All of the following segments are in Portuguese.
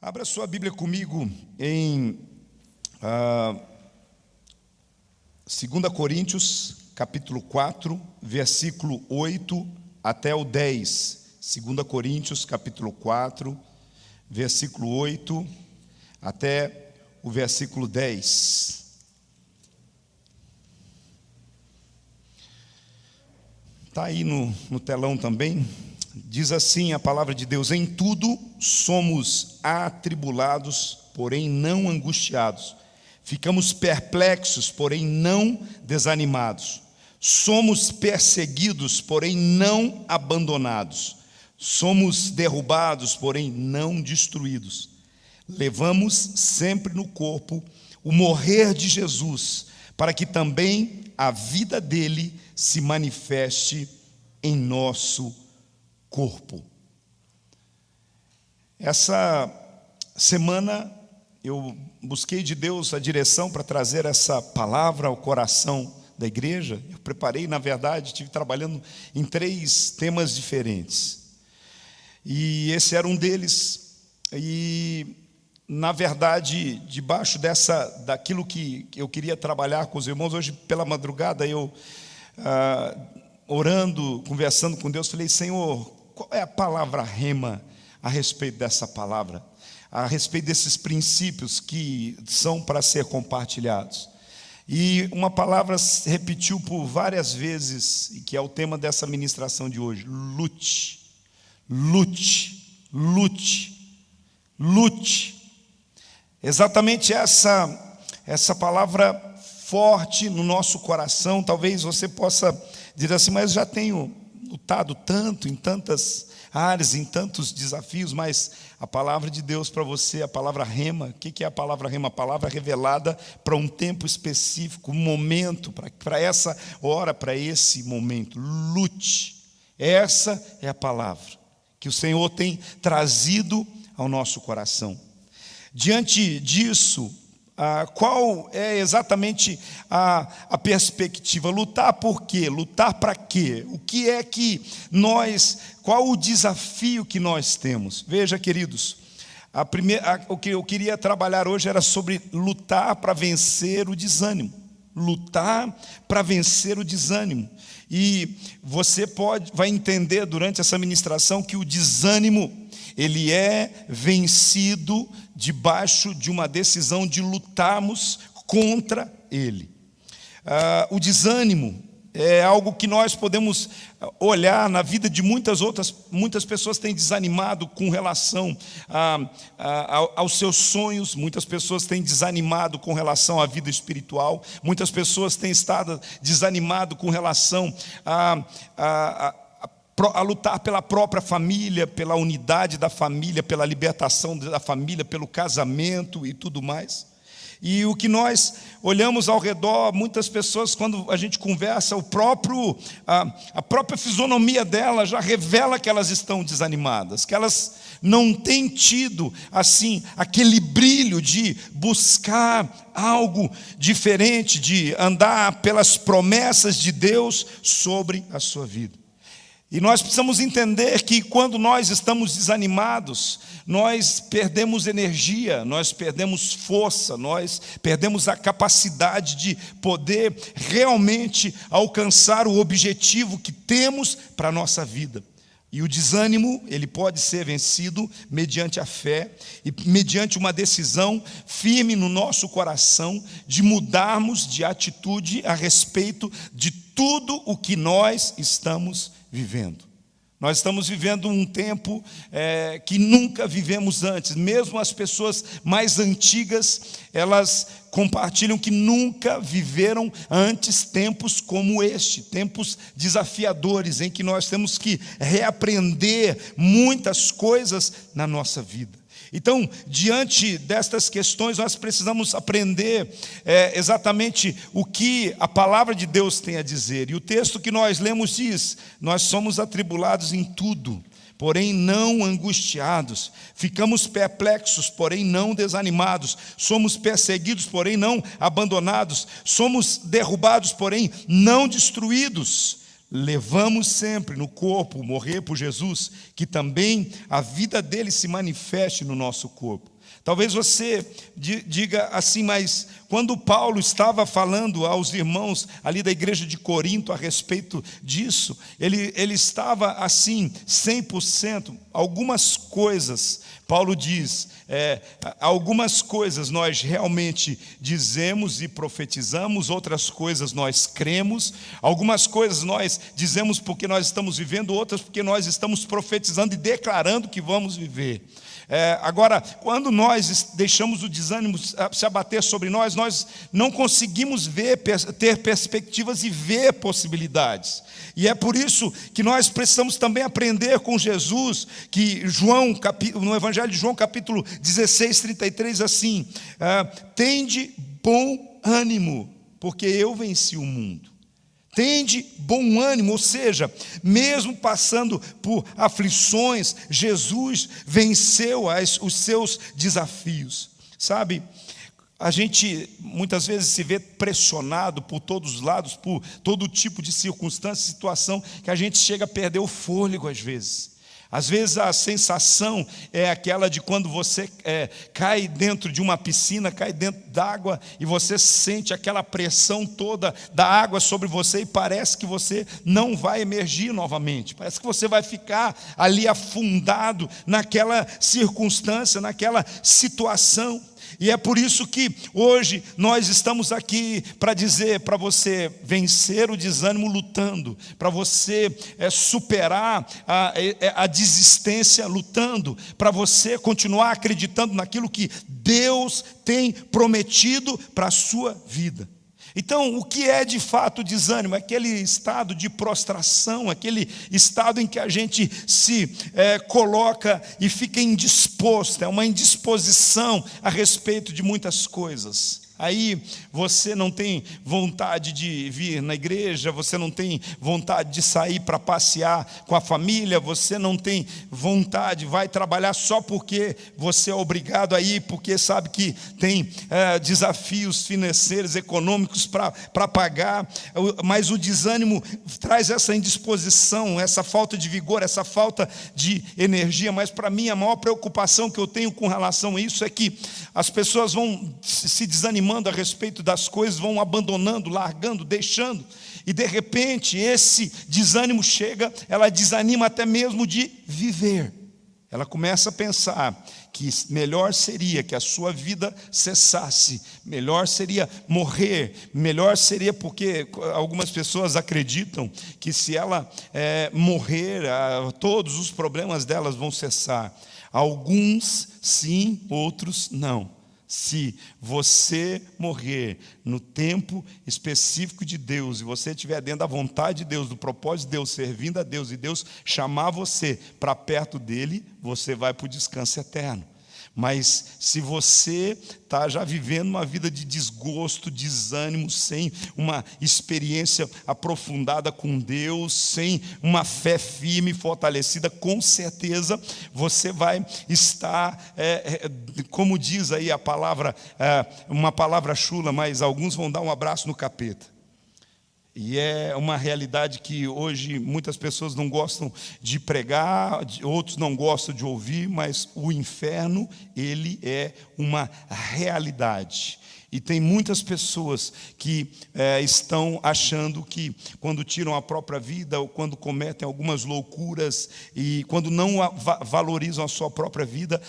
Abra sua Bíblia comigo em 2 Coríntios, capítulo 4, versículo 8 até o 10. 2 Coríntios, capítulo 4, versículo 8 até o versículo 10. Está aí no telão também. Diz assim a palavra de Deus: em tudo somos atribulados, porém não angustiados. Ficamos perplexos, porém não desanimados. Somos perseguidos, porém não abandonados. Somos derrubados, porém não destruídos. Levamos sempre no corpo o morrer de Jesus, para que também a vida dele se manifeste em nosso corpo. Essa semana eu busquei de Deus a direção para trazer essa palavra ao coração da igreja. Eu preparei, na verdade, estive trabalhando em 3 temas diferentes. E esse era um deles. E, na verdade, debaixo daquilo que eu queria trabalhar com os irmãos, hoje pela madrugada eu, orando, conversando com Deus, falei: Senhor, qual é a palavra rema a respeito dessa palavra? A respeito desses princípios que são para ser compartilhados. E uma palavra se repetiu por várias vezes, e que é o tema dessa ministração de hoje: lute, lute, lute, lute. Exatamente essa palavra forte no nosso coração. Talvez você possa dizer assim: mas eu já tenho lutado tanto em tantas áreas, em tantos desafios. Mas a palavra de Deus para você, a palavra rema. O que é a palavra rema? A palavra revelada para um tempo específico, um momento, para essa hora, para esse momento. Lute. Essa é a palavra que o Senhor tem trazido ao nosso coração. Diante disso, qual é exatamente a perspectiva? Lutar por quê? Lutar para quê? O que é que qual o desafio que nós temos? Veja, queridos, o que eu queria trabalhar hoje era sobre lutar para vencer o desânimo. Lutar para vencer o desânimo. E você vai entender durante essa ministração que o desânimo, ele é vencido debaixo de uma decisão de lutarmos contra ele. O desânimo é algo que nós podemos olhar na vida de muitas pessoas têm desanimado com relação aos seus sonhos. Muitas pessoas têm desanimado com relação à vida espiritual. Muitas pessoas têm estado desanimado com relação a lutar pela própria família, pela unidade da família, pela libertação da família, pelo casamento e tudo mais. E o que nós olhamos ao redor, muitas pessoas, quando a gente conversa, a própria fisionomia delas já revela que elas estão desanimadas, que elas não têm tido assim aquele brilho de buscar algo diferente, de andar pelas promessas de Deus sobre a sua vida. E nós precisamos entender que quando nós estamos desanimados, nós perdemos energia, nós perdemos força, nós perdemos a capacidade de poder realmente alcançar o objetivo que temos para a nossa vida. E o desânimo, ele pode ser vencido mediante a fé e mediante uma decisão firme no nosso coração de mudarmos de atitude a respeito de tudo o que nós estamos vivendo. Nós estamos vivendo um tempo que nunca vivemos antes. Mesmo as pessoas mais antigas, elas compartilham que nunca viveram antes tempos como este, tempos desafiadores, em que nós temos que reaprender muitas coisas na nossa vida. Então, diante destas questões, nós precisamos aprender exatamente o que a palavra de Deus tem a dizer. E o texto que nós lemos diz: nós somos atribulados em tudo, porém não angustiados. Ficamos perplexos, porém não desanimados. Somos perseguidos, porém não abandonados. Somos derrubados, porém não destruídos. levamos sempre no corpo morrer por Jesus, que também a vida dele se manifeste no nosso corpo. Talvez você diga assim, mas quando Paulo estava falando aos irmãos ali da igreja de Corinto a respeito disso, ele estava assim, 100%, algumas coisas, Paulo diz, algumas coisas nós realmente dizemos e profetizamos, outras coisas nós cremos, algumas coisas nós dizemos porque nós estamos vivendo, outras porque nós estamos profetizando e declarando que vamos viver. Agora, quando nós deixamos o desânimo se abater sobre nós não conseguimos ter perspectivas e ver possibilidades. E é por isso que nós precisamos também aprender com Jesus, que no Evangelho de João, capítulo 16, 33, assim, tende bom ânimo, porque eu venci o mundo. Tende bom ânimo, ou seja, mesmo passando por aflições, Jesus venceu os seus desafios. Sabe, a gente muitas vezes se vê pressionado por todos os lados, por todo tipo de circunstância, situação, que a gente chega a perder o fôlego às vezes. Às vezes a sensação é aquela de quando você cai dentro de uma piscina, cai dentro d'água e você sente aquela pressão toda da água sobre você e parece que você não vai emergir novamente. Parece que você vai ficar ali afundado naquela circunstância, naquela situação. E é por isso que hoje nós estamos aqui para dizer para você vencer o desânimo lutando, para você superar a desistência lutando, para você continuar acreditando naquilo que Deus tem prometido para a sua vida. Então, o que é de fato desânimo? É aquele estado de prostração, aquele estado em que a gente se coloca e fica indisposto, é uma indisposição a respeito de muitas coisas. Aí você não tem vontade de vir na igreja, você não tem vontade de sair para passear com a família, você não tem vontade, vai trabalhar só porque você é obrigado a ir, porque sabe que tem desafios financeiros, econômicos para pagar, mas o desânimo traz essa indisposição, essa falta de vigor, essa falta de energia. Mas para mim a maior preocupação que eu tenho com relação a isso é que as pessoas vão se desanimando a respeito das coisas, vão abandonando, largando, deixando, e de repente esse desânimo chega, ela desanima até mesmo de viver. Ela começa a pensar que melhor seria que a sua vida cessasse, melhor seria morrer, melhor seria, porque algumas pessoas acreditam que se ela morrer, todos os problemas delas vão cessar. Alguns sim, outros não. Se você morrer no tempo específico de Deus, e você estiver dentro da vontade de Deus, do propósito de Deus, servindo a Deus, e Deus chamar você para perto dele, você vai para o descanso eterno. Mas se você está já vivendo uma vida de desgosto, desânimo, sem uma experiência aprofundada com Deus, sem uma fé firme e fortalecida, com certeza você vai estar, como diz aí a palavra, uma palavra chula, mas alguns vão dar um abraço no capeta. E é uma realidade que hoje muitas pessoas não gostam de pregar, outros não gostam de ouvir, mas o inferno, ele é uma realidade. E tem muitas pessoas que estão achando que quando tiram a própria vida, ou quando cometem algumas loucuras, e quando não valorizam a sua própria vida,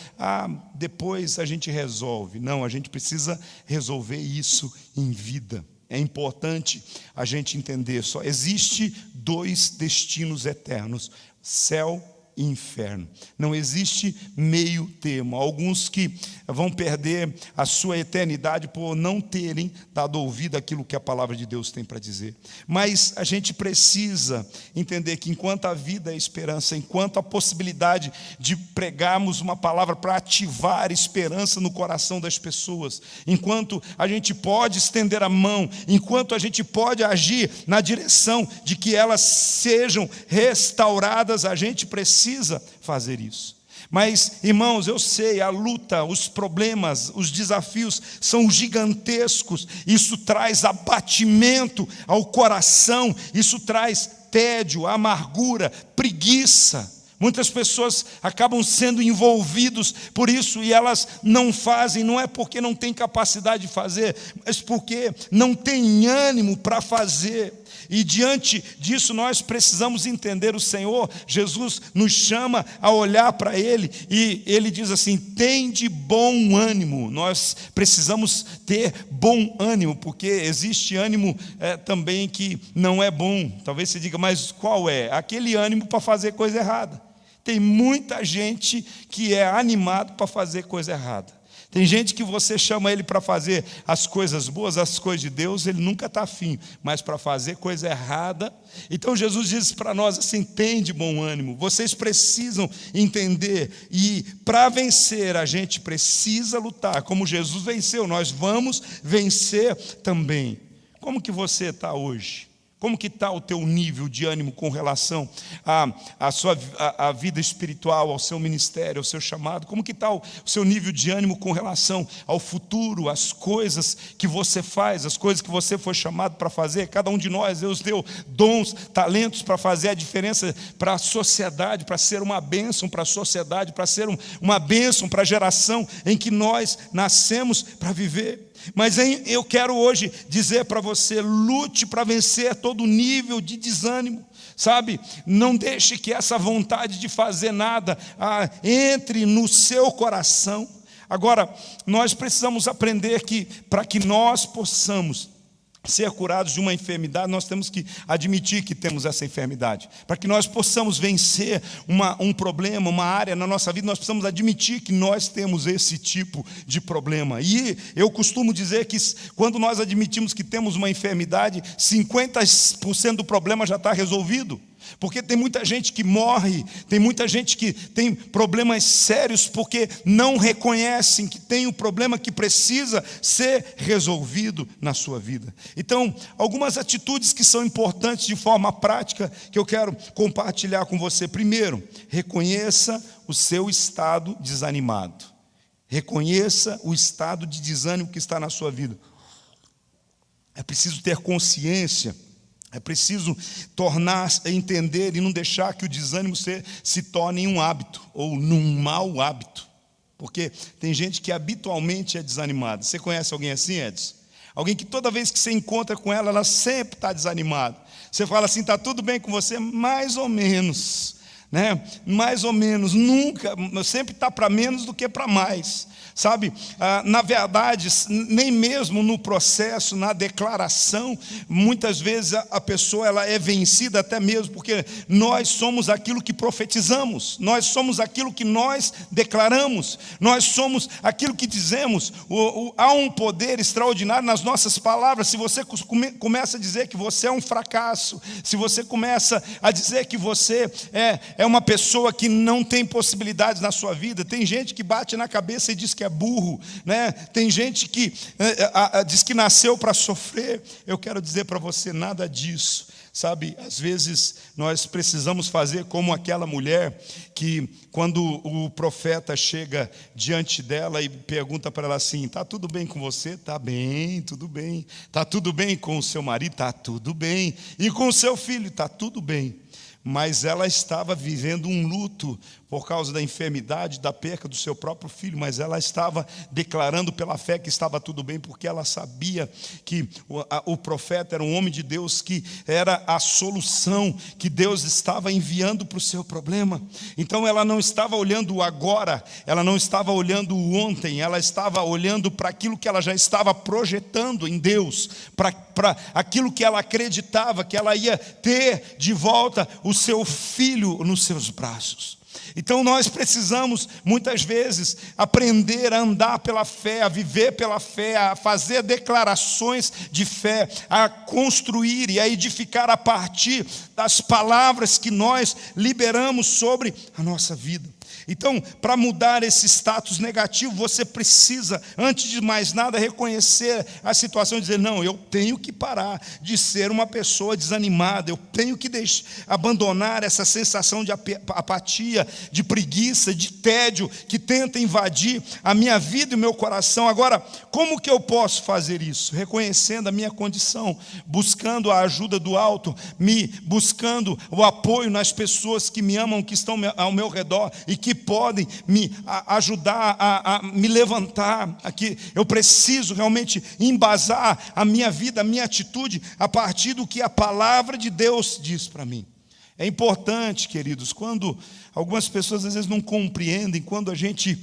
depois a gente resolve. Não, a gente precisa resolver isso em vida. É importante a gente entender, só existe dois destinos eternos, céu e inferno. Não existe meio termo. Alguns que vão perder a sua eternidade por não terem dado ouvido àquilo que a palavra de Deus tem para dizer. Mas a gente precisa entender que enquanto a vida é esperança, enquanto a possibilidade de pregarmos uma palavra para ativar esperança no coração das pessoas, enquanto a gente pode estender a mão, enquanto a gente pode agir na direção de que elas sejam restauradas, a gente precisa fazer isso. Mas, irmãos, eu sei, a luta, os problemas, os desafios são gigantescos. Isso traz abatimento ao coração, isso traz tédio, amargura, preguiça. Muitas pessoas acabam sendo envolvidos por isso e elas não fazem, não é porque não têm capacidade de fazer, mas porque não têm ânimo para fazer. E diante disso nós precisamos entender o Senhor. Jesus nos chama a olhar para Ele e Ele diz assim: tem de bom ânimo. Nós precisamos ter bom ânimo, porque existe ânimo também que não é bom. Talvez você diga, mas qual é? Aquele ânimo para fazer coisa errada. Tem muita gente que é animado para fazer coisa errada. Tem gente que você chama ele para fazer as coisas boas, as coisas de Deus, ele nunca está afim, mas para fazer coisa errada. Então Jesus diz para nós assim: tem de bom ânimo, vocês precisam entender, e para vencer a gente precisa lutar, como Jesus venceu, nós vamos vencer também. Como que você está hoje? Como que está o teu nível de ânimo com relação à vida espiritual, ao seu ministério, ao seu chamado? Como que está o seu nível de ânimo com relação ao futuro, às coisas que você faz, as coisas que você foi chamado para fazer? Cada um de nós, Deus deu dons, talentos para fazer a diferença para a sociedade, para ser uma bênção para a sociedade, para ser uma bênção para a geração em que nós nascemos para viver. Mas eu quero hoje dizer para você: lute para vencer todo nível de desânimo, sabe? Não deixe que essa vontade de fazer nada entre no seu coração. Agora, nós precisamos aprender que para que nós possamos ser curados de uma enfermidade, nós temos que admitir que temos essa enfermidade. Para que nós possamos vencer um problema, uma área na nossa vida, nós precisamos admitir que nós temos esse tipo de problema. E eu costumo dizer que quando nós admitimos que temos uma enfermidade, 50% do problema já está resolvido. Porque tem muita gente que morre, tem muita gente que tem problemas sérios porque não reconhecem que tem um problema que precisa ser resolvido na sua vida. Então, algumas atitudes que são importantes de forma prática que eu quero compartilhar com você. Primeiro, reconheça o seu estado desanimado. Reconheça o estado de desânimo que está na sua vida. É preciso ter consciência. É preciso entender e não deixar que o desânimo se torne um hábito ou num mau hábito. Porque tem gente que habitualmente é desanimada. Você conhece alguém assim, Edson? Alguém que toda vez que você encontra com ela, ela sempre está desanimada. Você fala assim: está tudo bem com você? Mais ou menos. Né? Mais ou menos, nunca, sempre está para menos do que para mais, sabe? Na verdade, nem mesmo no processo, na declaração, muitas vezes a pessoa ela é vencida até mesmo, porque nós somos aquilo que profetizamos, nós somos aquilo que nós declaramos, nós somos aquilo que dizemos. Há um poder extraordinário nas nossas palavras. Se você começa a dizer que você é um fracasso, se você começa a dizer que você é uma pessoa que não tem possibilidades na sua vida. Tem gente que bate na cabeça e diz que é burro, né? Tem gente que diz que nasceu para sofrer. Eu quero dizer para você, nada disso. Sabe, às vezes nós precisamos fazer como aquela mulher que, quando o profeta chega diante dela e pergunta para ela assim: está tudo bem com você? Está bem, tudo bem. Está tudo bem com o seu marido? Está tudo bem. E com o seu filho? Está tudo bem. Mas ela estava vivendo um luto por causa da enfermidade, da perca do seu próprio filho, mas ela estava declarando pela fé que estava tudo bem, porque ela sabia que o profeta era um homem de Deus, que era a solução que Deus estava enviando para o seu problema. Então ela não estava olhando o agora, ela não estava olhando o ontem, ela estava olhando para aquilo que ela já estava projetando em Deus, para aquilo que ela acreditava, que ela ia ter de volta o seu filho nos seus braços. Então nós precisamos muitas vezes aprender a andar pela fé, a viver pela fé, a fazer declarações de fé, a construir e a edificar a partir das palavras que nós liberamos sobre a nossa vida. Então, para mudar esse status negativo, você precisa, antes de mais nada, reconhecer a situação e dizer: não, eu tenho que parar de ser uma pessoa desanimada, eu tenho que abandonar essa sensação de apatia, de preguiça, de tédio que tenta invadir a minha vida e o meu coração. Agora, como que eu posso fazer isso? Reconhecendo a minha condição, buscando a ajuda do alto, buscando o apoio nas pessoas que me amam, que estão ao meu redor e que podem me ajudar a me levantar. Aqui eu preciso realmente embasar a minha vida, a minha atitude a partir do que a palavra de Deus diz para mim. É importante, queridos, quando algumas pessoas às vezes não compreendem, quando a gente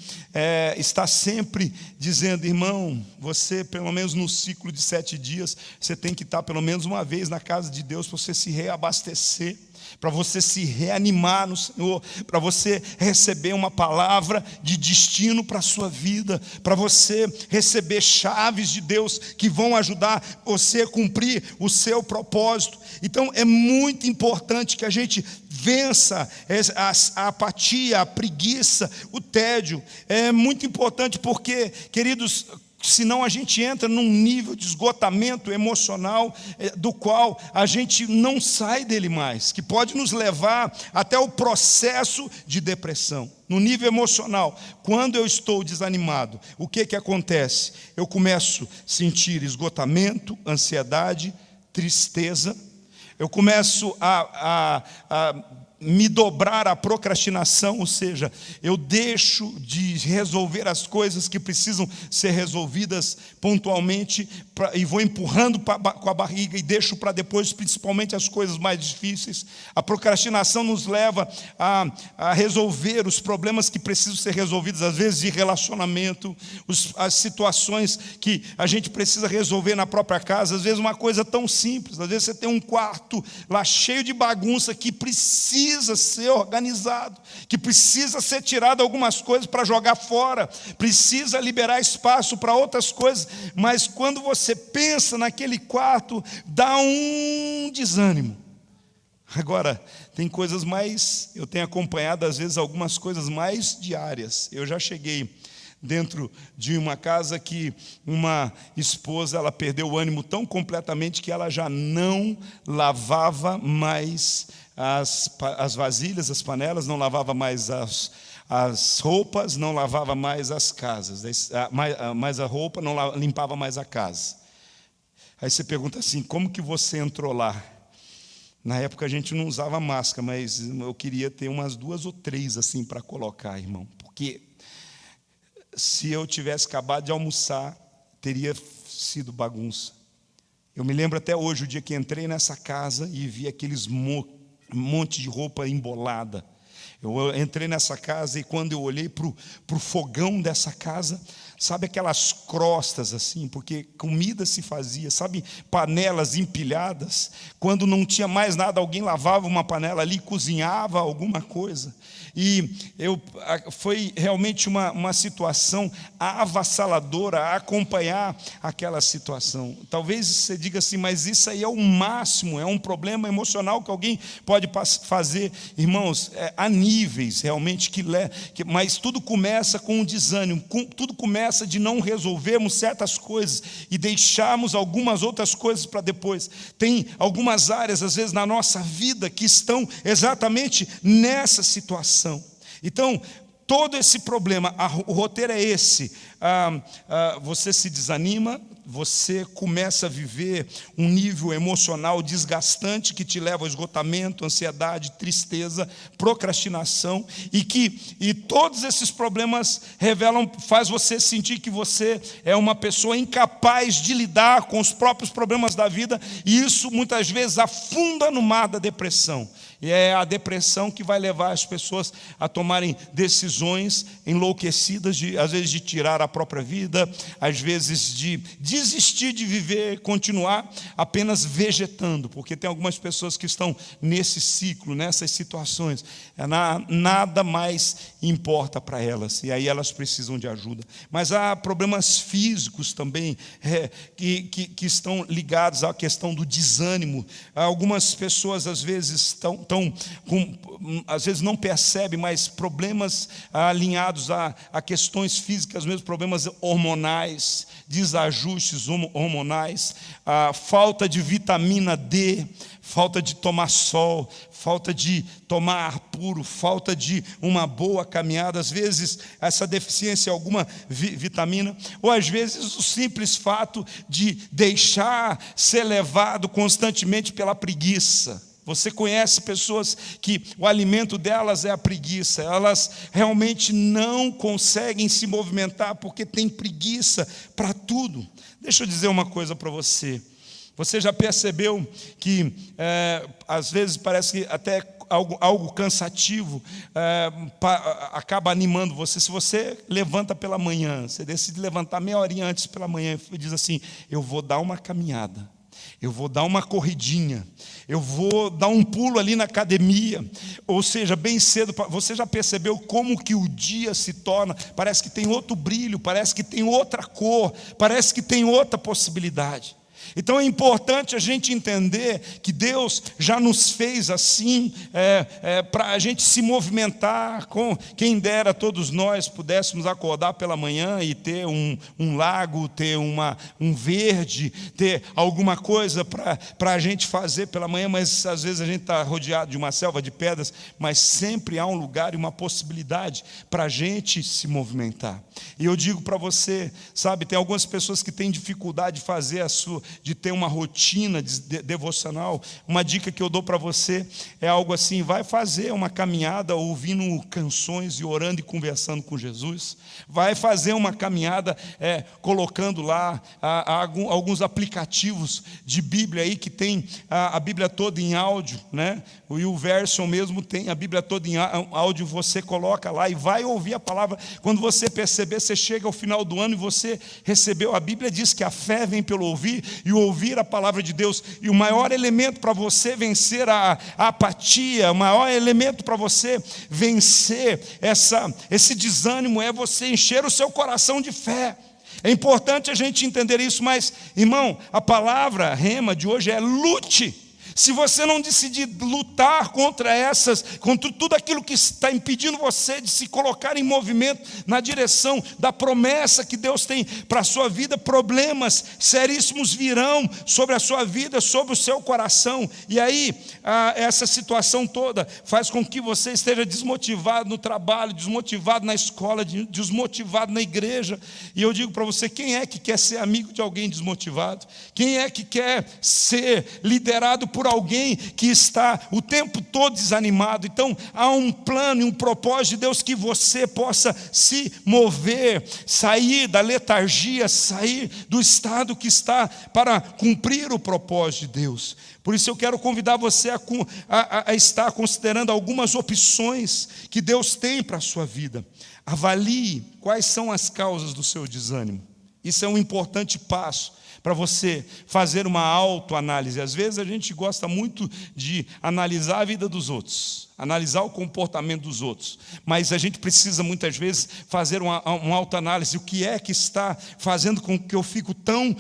está sempre dizendo: irmão, você pelo menos no ciclo de 7 dias, você tem que estar pelo menos uma vez na casa de Deus para você se reabastecer, para você se reanimar no Senhor, para você receber uma palavra de destino para a sua vida, para você receber chaves de Deus que vão ajudar você a cumprir o seu propósito. Então é muito importante que a gente vença a apatia, a preguiça, o tédio. É muito importante porque, queridos, senão a gente entra num nível de esgotamento emocional do qual a gente não sai dele mais, que pode nos levar até o processo de depressão. No nível emocional, quando eu estou desanimado, o que acontece? Eu começo a sentir esgotamento, ansiedade, tristeza. Eu começo a me dobrar à procrastinação, ou seja, eu deixo de resolver as coisas que precisam ser resolvidas pontualmente e vou empurrando com a barriga e deixo para depois, principalmente as coisas mais difíceis. A procrastinação nos leva a resolver os problemas que precisam ser resolvidos, às vezes de relacionamento, as situações que a gente precisa resolver na própria casa, às vezes uma coisa tão simples, às vezes você tem um quarto lá cheio de bagunça que precisa ser organizado, que precisa ser tirado algumas coisas para jogar fora, precisa liberar espaço para outras coisas, mas quando você pensa naquele quarto, dá um desânimo. Agora, tem coisas mais, eu tenho acompanhado às vezes algumas coisas mais diárias. Eu já cheguei dentro de uma casa que uma esposa, ela perdeu o ânimo tão completamente que ela já não lavava mais as vasilhas, as panelas, não lavava mais as roupas, não lavava mais as casas, mais a roupa, não limpava mais a casa. Aí você pergunta assim: como que você entrou lá? Na época a gente não usava máscara, mas eu queria ter umas 2 ou 3 assim para colocar, irmão, porque se eu tivesse acabado de almoçar, teria sido bagunça. Eu me lembro até hoje, o dia que entrei nessa casa e vi aqueles monte de roupa embolada. Eu entrei nessa casa e quando eu olhei para o fogão dessa casa, sabe aquelas crostas assim, porque comida se fazia, sabe, panelas empilhadas, quando não tinha mais nada, alguém lavava uma panela ali, cozinhava alguma coisa. E foi realmente uma situação avassaladora a acompanhar aquela situação. Talvez você diga assim: mas isso aí é o máximo, é um problema emocional que alguém pode fazer. Irmãos, há níveis realmente mas tudo começa com um desânimo, tudo começa de não resolvermos certas coisas e deixarmos algumas outras coisas para depois. Tem algumas áreas, às vezes, na nossa vida que estão exatamente nessa situação. Então, todo esse problema, o roteiro é esse: você se desanima, você começa a viver um nível emocional desgastante que te leva ao esgotamento, ansiedade, tristeza, procrastinação, e todos esses problemas faz você sentir que você é uma pessoa incapaz de lidar com os próprios problemas da vida, e isso muitas vezes afunda no mar da depressão. E é a depressão que vai levar as pessoas a tomarem decisões enlouquecidas, às vezes de tirar a própria vida, às vezes de desistir de viver, continuar apenas vegetando, porque tem algumas pessoas que estão nesse ciclo, nessas situações, nada mais importa para elas, e aí elas precisam de ajuda. Mas há problemas físicos também, que estão ligados à questão do desânimo. Algumas pessoas às vezes às vezes não percebem, mas problemas alinhados a questões físicas mesmo, problemas hormonais, desajustes hormonais, falta de vitamina D, falta de tomar sol, falta de tomar ar puro, falta de uma boa caminhada, às vezes essa deficiência em alguma vitamina, ou às vezes o simples fato de deixar ser levado constantemente pela preguiça. Você conhece pessoas que o alimento delas é a preguiça, elas realmente não conseguem se movimentar porque tem preguiça para tudo. Deixa eu dizer uma coisa para você. Você já percebeu que às vezes parece que até algo cansativo acaba animando você? Se você levanta pela manhã, você decide levantar meia horinha antes pela manhã e diz assim: eu vou dar uma caminhada, eu vou dar uma corridinha, eu vou dar um pulo ali na academia, ou seja, bem cedo. Você já percebeu como que o dia se torna? Parece que tem outro brilho, parece que tem outra cor, parece que tem outra possibilidade. Então é importante a gente entender que Deus já nos fez assim, para a gente se movimentar. Quem dera todos nós pudéssemos acordar pela manhã e ter um lago, ter um verde, ter alguma coisa para a gente fazer pela manhã, mas às vezes a gente está rodeado de uma selva de pedras, mas sempre há um lugar e uma possibilidade para a gente se movimentar. E eu digo para você, sabe, tem algumas pessoas que têm dificuldade de ter uma rotina devocional. Uma dica que eu dou para você é algo assim: vai fazer uma caminhada ouvindo canções e orando e conversando com Jesus. Vai fazer uma caminhada colocando lá alguns aplicativos de Bíblia aí que tem a Bíblia toda em áudio, né? E o Version mesmo tem a Bíblia toda em áudio. Você coloca lá e vai ouvir a palavra. Quando você perceber, você chega ao final do ano e você recebeu. A Bíblia diz que a fé vem pelo ouvir, e o ouvir a palavra de Deus. E o maior elemento para você vencer a apatia, o maior elemento para você vencer esse desânimo é você encher o seu coração de fé. É importante a gente entender isso, mas, irmão, a palavra rema de hoje é lute. Se você não decidir lutar contra tudo aquilo que está impedindo você de se colocar em movimento na direção da promessa que Deus tem para a sua vida, problemas seríssimos virão sobre a sua vida, sobre o seu coração. E aí, essa situação toda faz com que você esteja desmotivado no trabalho, desmotivado na escola, desmotivado na igreja. E eu digo para você: quem é que quer ser amigo de alguém desmotivado? Quem é que quer ser liderado por alguém que está o tempo todo desanimado? Então há um plano e um propósito de Deus que você possa se mover, sair da letargia, sair do estado que está, para cumprir o propósito de Deus. Por isso eu quero convidar você a estar considerando algumas opções que Deus tem para a sua vida. Avalie quais são as causas do seu desânimo. Isso é um importante passo para você fazer uma autoanálise. Às vezes a gente gosta muito de analisar a vida dos outros, analisar o comportamento dos outros, mas a gente precisa muitas vezes fazer uma autoanálise. O que é que está fazendo com que eu fico tão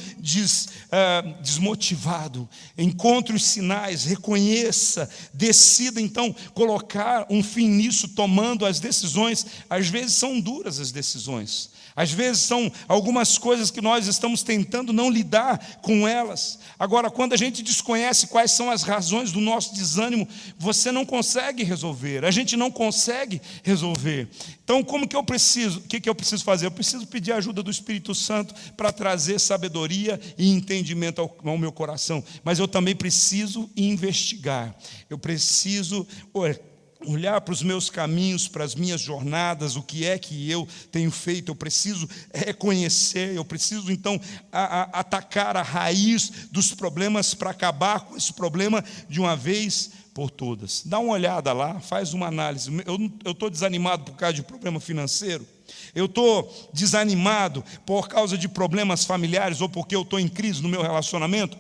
desmotivado? Encontre os sinais, reconheça, decida então colocar um fim nisso, tomando as decisões. Às vezes são duras as decisões, às vezes são algumas coisas que nós estamos tentando não lidar com elas. Agora, quando a gente desconhece quais são as razões do nosso desânimo, você não consegue resolver, a gente não consegue resolver. Então, o que eu preciso fazer? Eu preciso pedir a ajuda do Espírito Santo para trazer sabedoria e entendimento ao meu coração. Mas eu também preciso investigar, eu preciso olhar para os meus caminhos, para as minhas jornadas, o que é que eu tenho feito. Eu preciso reconhecer, eu preciso então atacar a raiz dos problemas para acabar com esse problema de uma vez por todas. Dá uma olhada lá, faz uma análise. Eu estou desanimado por causa de problema financeiro. Eu estou desanimado por causa de problemas familiares ou porque eu estou em crise no meu relacionamento.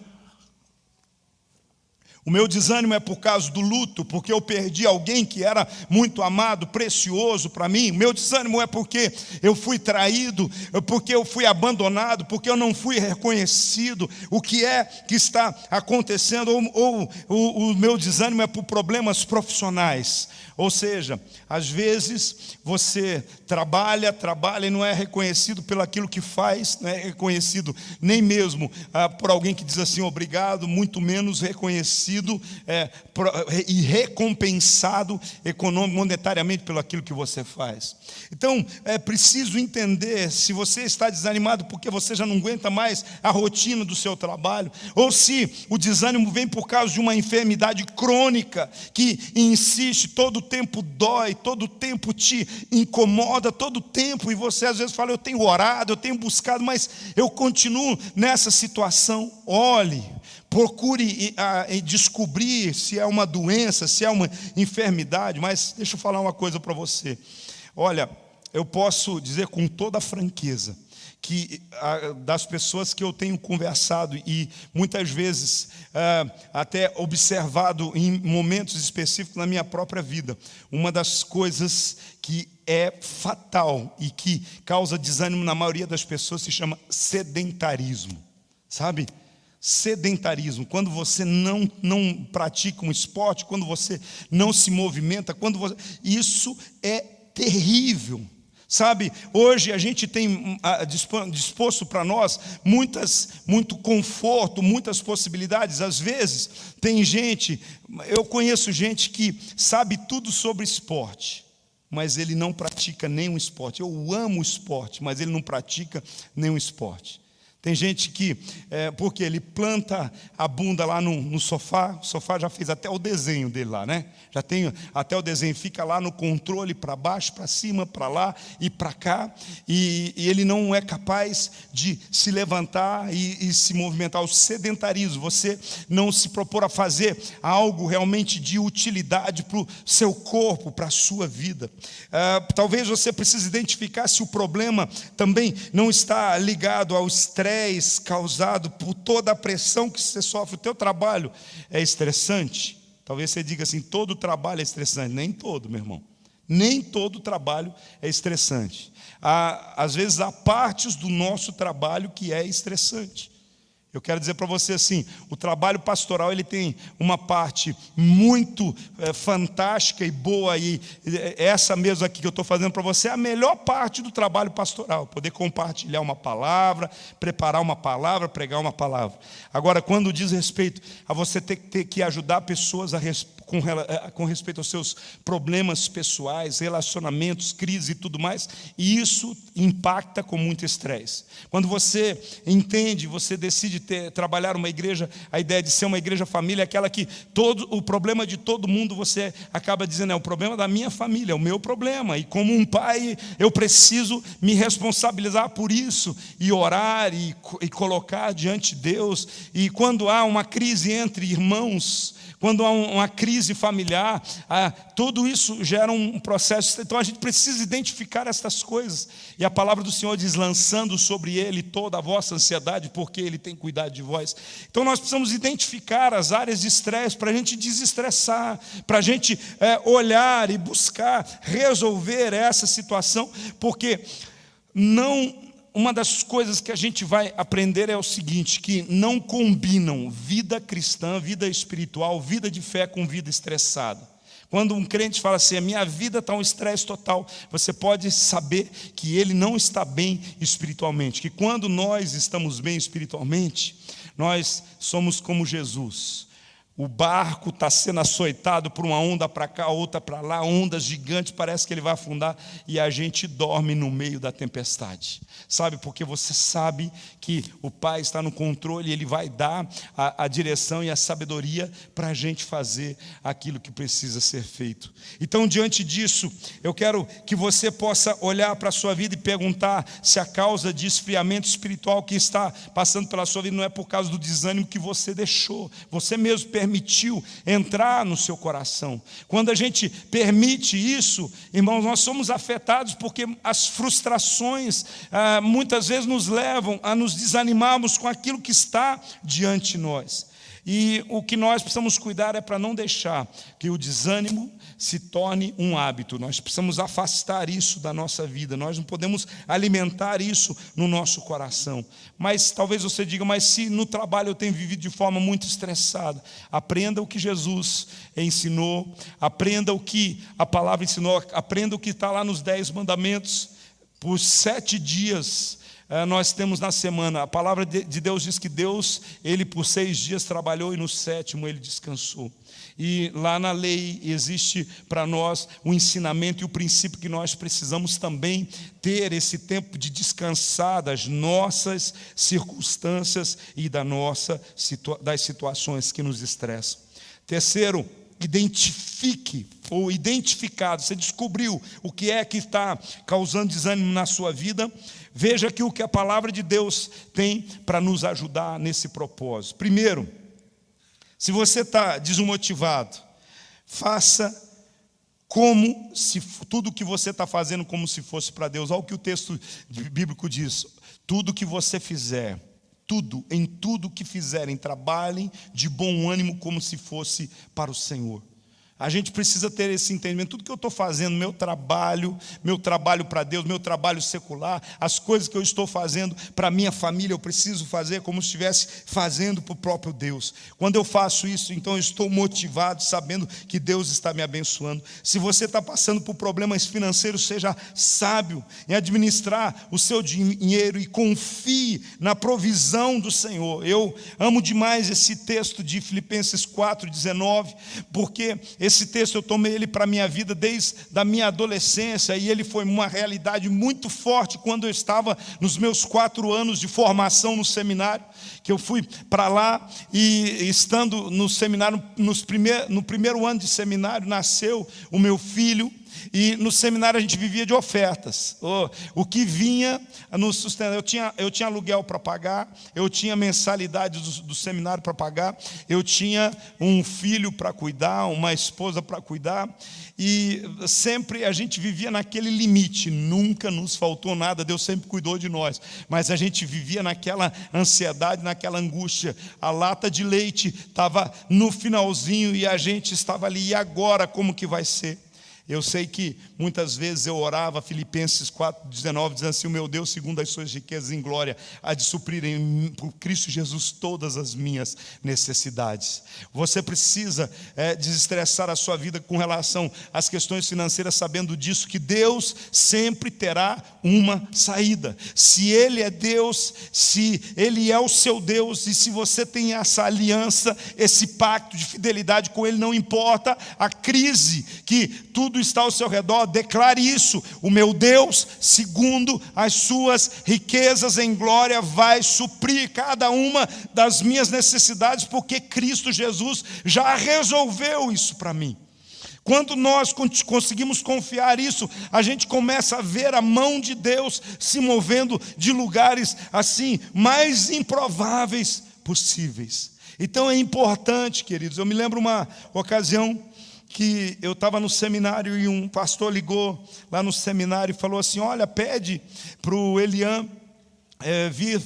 O meu desânimo é por causa do luto, porque eu perdi alguém que era muito amado, precioso para mim. O meu desânimo é porque eu fui traído, porque eu fui abandonado, porque eu não fui reconhecido. O que é que está acontecendo? Ou o meu desânimo é por problemas profissionais. Ou seja, às vezes você trabalha e não é reconhecido pelo aquilo que faz, não é reconhecido nem mesmo por alguém que diz assim, obrigado, muito menos reconhecido e recompensado monetariamente pelo aquilo que você faz. Então, é preciso entender se você está desanimado porque você já não aguenta mais a rotina do seu trabalho, ou se o desânimo vem por causa de uma enfermidade crônica que insiste, todo o tempo dói, todo o tempo te incomoda, todo o tempo, e você às vezes fala, eu tenho orado, eu tenho buscado, mas eu continuo nessa situação. Olhe, procure descobrir se é uma doença, se é uma enfermidade. Mas deixa eu falar uma coisa para você. Olha, eu posso dizer com toda franqueza que das pessoas que eu tenho conversado e muitas vezes até observado em momentos específicos na minha própria vida, uma das coisas que é fatal e que causa desânimo na maioria das pessoas se chama sedentarismo, sabe? Sedentarismo, quando você não pratica um esporte, quando você não se movimenta, isso é terrível. Sabe, hoje a gente tem disposto para nós muito conforto, muitas possibilidades. Às vezes tem gente, eu conheço gente que sabe tudo sobre esporte, mas ele não pratica nenhum esporte. Eu amo esporte, mas ele não pratica nenhum esporte. Tem gente que, porque ele planta a bunda lá no sofá, o sofá já fez até o desenho dele lá, né? Já tem até o desenho, fica lá no controle, para baixo, para cima, para lá e para cá, e ele não é capaz de se levantar e se movimentar. O sedentarismo, você não se propor a fazer algo realmente de utilidade para o seu corpo, para a sua vida. Talvez você precise identificar se o problema também não está ligado ao estresse causado por toda a pressão que você sofre. O teu trabalho é estressante? Talvez você diga assim, todo trabalho é estressante. Nem todo, meu irmão. Nem todo trabalho é estressante. Às vezes há partes do nosso trabalho que é estressante. Eu quero dizer para você assim, o trabalho pastoral ele tem uma parte muito fantástica e boa, e essa mesmo aqui que eu estou fazendo para você é a melhor parte do trabalho pastoral, poder compartilhar uma palavra, preparar uma palavra, pregar uma palavra. Agora, quando diz respeito a você ter que ajudar pessoas com respeito aos seus problemas pessoais, relacionamentos, crise e tudo mais, e isso impacta com muito estresse. Quando você entende, você decide trabalhar uma igreja, a ideia de ser uma igreja família, aquela que o problema de todo mundo, você acaba dizendo, é o problema da minha família, é o meu problema, e como um pai, eu preciso me responsabilizar por isso, e orar, e colocar diante de Deus, e quando há uma crise entre irmãos, quando há uma crise familiar, tudo isso gera um processo. Então a gente precisa identificar essas coisas. E a palavra do Senhor diz, lançando sobre Ele toda a vossa ansiedade, porque Ele tem cuidado de vós. Então nós precisamos identificar as áreas de estresse para a gente desestressar, para a gente olhar e buscar resolver essa situação, porque uma das coisas que a gente vai aprender é o seguinte, que não combinam vida cristã, vida espiritual, vida de fé com vida estressada. Quando um crente fala assim, a minha vida está um estresse total, você pode saber que ele não está bem espiritualmente, que quando nós estamos bem espiritualmente, nós somos como Jesus. O barco está sendo açoitado por uma onda para cá, outra para lá, ondas gigantes, parece que ele vai afundar, e a gente dorme no meio da tempestade. Sabe, porque você sabe que o Pai está no controle, Ele vai dar a direção e a sabedoria para a gente fazer aquilo que precisa ser feito. Então, diante disso, eu quero que você possa olhar para a sua vida e perguntar se a causa de esfriamento espiritual que está passando pela sua vida não é por causa do desânimo que você deixou. Você mesmo permitiu permitiu entrar no seu coração. Quando a gente permite isso, irmãos, nós somos afetados porque as frustrações muitas vezes nos levam a nos desanimarmos com aquilo que está diante de nós. E o que nós precisamos cuidar é para não deixar que o desânimo se torne um hábito. Nós precisamos afastar isso da nossa vida. Nós não podemos alimentar isso no nosso coração. Mas talvez você diga, mas se no trabalho eu tenho vivido de forma muito estressada, aprenda o que Jesus ensinou, aprenda o que a palavra ensinou, aprenda o que está lá nos 10 mandamentos. Por 7 dias nós temos na semana, a palavra de Deus diz que Deus, Ele por 6 dias trabalhou e no 7º Ele descansou. E lá na lei existe para nós o ensinamento e o princípio que nós precisamos também ter esse tempo de descansar das nossas circunstâncias e das situações que nos estressam. Terceiro, identifique ou identificado, você descobriu o que é que está causando desânimo na sua vida, veja aqui o que a palavra de Deus tem para nos ajudar nesse propósito. Primeiro, se você está desmotivado, faça como se tudo que você está fazendo como se fosse para Deus. Olha o que o texto bíblico diz: tudo que você fizer, em tudo que fizerem, trabalhem de bom ânimo como se fosse para o Senhor. A gente precisa ter esse entendimento. Tudo que eu estou fazendo, meu trabalho para Deus, meu trabalho secular, as coisas que eu estou fazendo para a minha família, eu preciso fazer como se estivesse fazendo para o próprio Deus. Quando eu faço isso, então eu estou motivado, sabendo que Deus está me abençoando. Se você está passando por problemas financeiros, seja sábio em administrar o seu dinheiro e confie na provisão do Senhor. Eu amo demais esse texto de Filipenses 4:19, porque esse texto eu tomei ele para a minha vida desde a minha adolescência, e ele foi uma realidade muito forte quando eu estava nos meus 4 anos de formação no seminário, que eu fui para lá, e estando no seminário, no primeiro ano de seminário, nasceu o meu filho. E no seminário a gente vivia de ofertas. O que vinha nos sustentar. Eu tinha aluguel para pagar, eu tinha mensalidade do seminário para pagar, eu tinha um filho para cuidar, uma esposa para cuidar, e sempre a gente vivia naquele limite. Nunca nos faltou nada, Deus sempre cuidou de nós, mas a gente vivia naquela ansiedade, naquela angústia. A lata de leite estava no finalzinho e a gente estava ali, e agora como que vai ser? Eu sei que muitas vezes eu orava, Filipenses 4:19, dizendo assim: o meu Deus, segundo as suas riquezas em glória, há de suprir por Cristo Jesus todas as minhas necessidades. Você precisa desestressar a sua vida com relação às questões financeiras, sabendo disso, que Deus sempre terá uma saída. Se Ele é Deus, se Ele é o seu Deus, e se você tem essa aliança, esse pacto de fidelidade com Ele, não importa a crise que tudo está ao seu redor, declare isso: o meu Deus, segundo as suas riquezas em glória, vai suprir cada uma das minhas necessidades, porque Cristo Jesus já resolveu isso para mim. Quando nós conseguimos confiar isso, a gente começa a ver a mão de Deus se movendo de lugares assim, mais improváveis possíveis. Então é importante, queridos. Eu me lembro uma ocasião que eu estava no seminário e um pastor ligou lá no seminário e falou assim: olha, pede para o Elian vir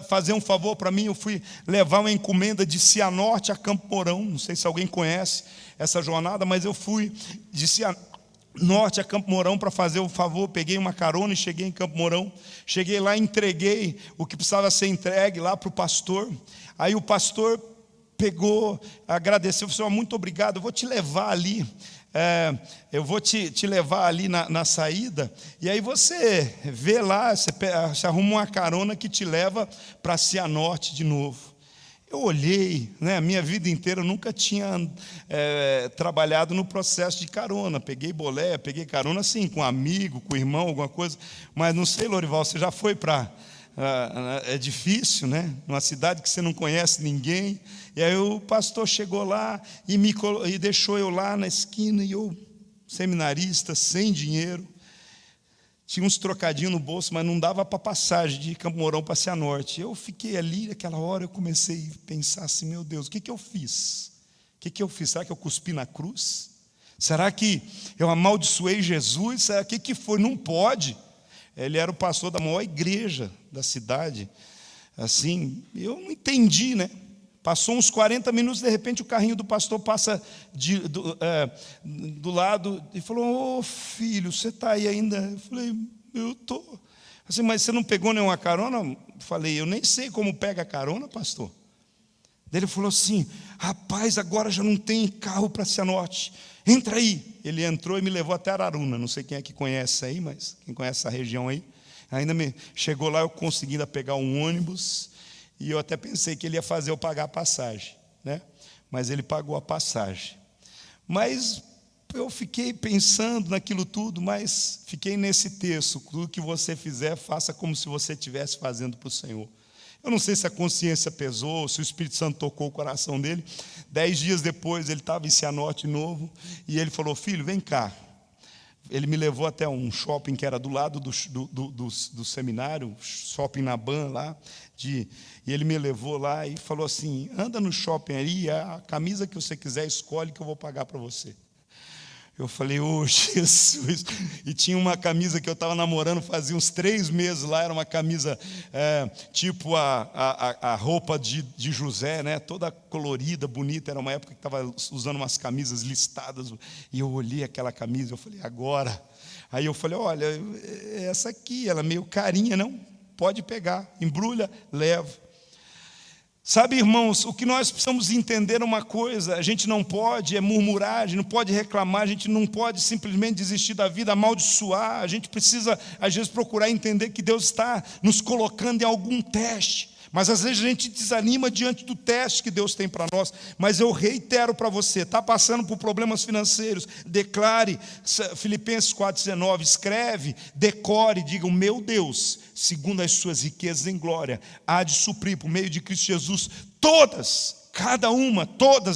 fazer um favor para mim. Eu fui levar uma encomenda de Cianorte a Campo Mourão. Não sei se alguém conhece essa jornada, mas eu fui de Cianorte a Campo Mourão para fazer o favor. Peguei uma carona e cheguei em Campo Mourão. Cheguei lá, entreguei o que precisava ser entregue lá para o pastor. Aí o pastor pegou, agradeceu, falou: muito obrigado, eu vou te levar ali, eu vou te levar ali na saída, e aí você vê lá, você arruma uma carona que te leva para Cianorte de novo. Eu olhei, a minha vida inteira eu nunca tinha trabalhado no processo de carona. Peguei boleia, peguei carona assim, com um amigo, com um irmão, alguma coisa, mas não sei, Lorival, você já foi para... é difícil, numa cidade que você não conhece ninguém. E aí o pastor chegou lá e deixou eu lá na esquina, e eu, seminarista, sem dinheiro, tinha uns trocadinhos no bolso, mas não dava para passagem de Campo Mourão para Cianorte. Eu fiquei ali, naquela hora eu comecei a pensar assim: meu Deus, o que eu fiz? que eu fiz? Será que eu cuspi na cruz? Será que eu amaldiçoei Jesus? Será que foi? Não pode. Ele era o pastor da maior igreja da cidade. Assim, eu não entendi, né? Passou uns 40 minutos, de repente o carrinho do pastor passa do lado e falou: ô filho, você está aí ainda? Eu falei: eu estou. Assim, mas você não pegou nenhuma carona? Eu falei: eu nem sei como pega a carona, pastor. Daí ele falou assim: rapaz, agora já não tem carro para Cianorte, entra aí. Ele entrou e me levou até Araruna. Não sei quem é que conhece aí, mas quem conhece essa região aí. Ainda chegou lá, eu consegui ainda pegar um ônibus, e eu até pensei que ele ia fazer eu pagar a passagem, né? Mas ele pagou a passagem. Mas eu fiquei pensando naquilo tudo, mas fiquei nesse texto: tudo que você fizer, faça como se você estivesse fazendo para o Senhor. Eu não sei se a consciência pesou, se o Espírito Santo tocou o coração dele. 10 dias depois, ele estava em Cianorte novo, e ele falou: filho, vem cá. Ele me levou até um shopping que era do lado do seminário, shopping Naban lá, e ele me levou lá e falou assim: anda no shopping aí, a camisa que você quiser, escolhe que eu vou pagar para você. Eu falei: ô Jesus. E tinha uma camisa que eu estava namorando fazia uns 3 meses lá, era uma camisa tipo a roupa de José, né? Toda colorida, bonita. Era uma época que estava usando umas camisas listadas, e eu olhei aquela camisa, eu falei: agora. Aí eu falei: olha, essa aqui, ela é meio carinha, não? Pode pegar, embrulha, leva. Sabe, irmãos, o que nós precisamos entender é uma coisa: a gente não pode murmurar, a gente não pode reclamar, a gente não pode simplesmente desistir da vida, amaldiçoar. A gente precisa, às vezes, procurar entender que Deus está nos colocando em algum teste. Mas às vezes a gente desanima diante do teste que Deus tem para nós. Mas eu reitero para você: está passando por problemas financeiros, declare Filipenses 4,19, escreve, decore, diga: o meu Deus, segundo as suas riquezas em glória, há de suprir por meio de Cristo Jesus todas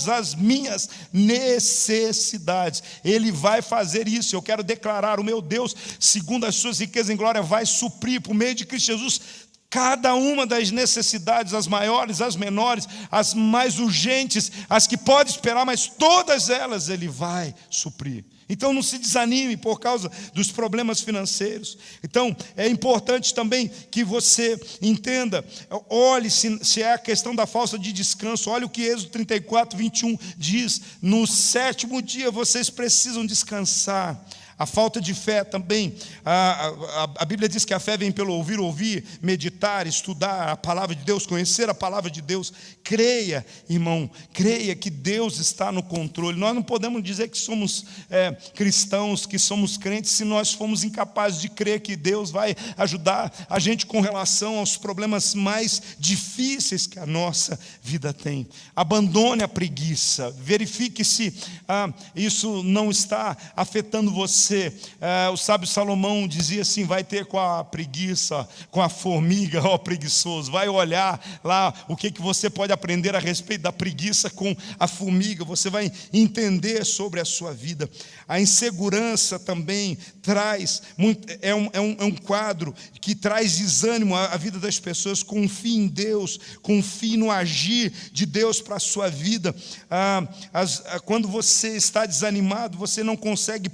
as minhas necessidades. Ele vai fazer isso. Eu quero declarar: o meu Deus, segundo as suas riquezas em glória, vai suprir por meio de Cristo Jesus cada uma das necessidades, as maiores, as menores, as mais urgentes, as que pode esperar, mas todas elas Ele vai suprir. Então não se desanime por causa dos problemas financeiros. Então é importante também que você entenda, olhe se é a questão da falta de descanso. Olha o que Êxodo 34, 21 diz: no 7º dia vocês precisam descansar. A falta de fé também, a Bíblia diz que a fé vem pelo ouvir, meditar, estudar a palavra de Deus, conhecer a palavra de Deus. Creia, irmão, creia que Deus está no controle. Nós não podemos dizer que somos cristãos, que somos crentes, se nós formos incapazes de crer que Deus vai ajudar a gente com relação aos problemas mais difíceis que a nossa vida tem. Abandone a preguiça, verifique se isso não está afetando você. O sábio Salomão dizia assim: vai ter com a preguiça, com a formiga, ó preguiçoso. Vai olhar lá o que você pode aprender a respeito da preguiça com a formiga. Você vai entender sobre a sua vida. A insegurança também traz, é um quadro que traz desânimo à vida das pessoas. Confie em Deus, confie no agir de Deus para a sua vida. Quando você está desanimado, você não consegue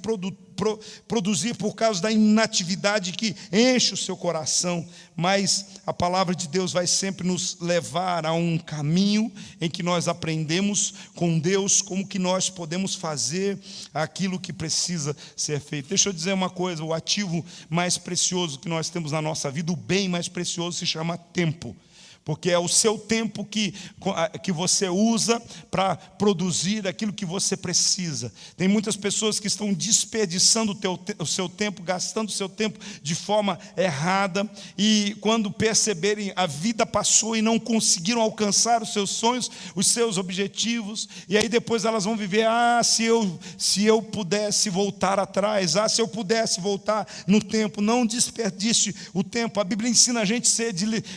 produzir por causa da inatividade que enche o seu coração. Mas a palavra de Deus vai sempre nos levar a um caminho em que nós aprendemos com Deus como que nós podemos fazer aquilo que precisa ser feito. Deixa eu dizer uma coisa: o ativo mais precioso que nós temos na nossa vida, o bem mais precioso, se chama tempo. Porque é o seu tempo que você usa para produzir aquilo que você precisa. Tem muitas pessoas que estão desperdiçando o seu tempo, gastando o seu tempo de forma errada, e quando perceberem, a vida passou e não conseguiram alcançar os seus sonhos, os seus objetivos, e aí depois elas vão viver: se eu pudesse voltar atrás, se eu pudesse voltar no tempo. Não desperdice o tempo. A Bíblia ensina a gente a ser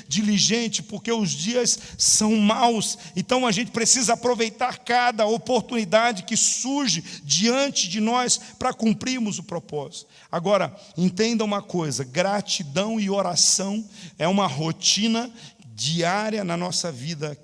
diligente, porque os dias são maus. Então a gente precisa aproveitar cada oportunidade que surge diante de nós para cumprirmos o propósito. Agora, entenda uma coisa: gratidão e oração é uma rotina diária na nossa vida,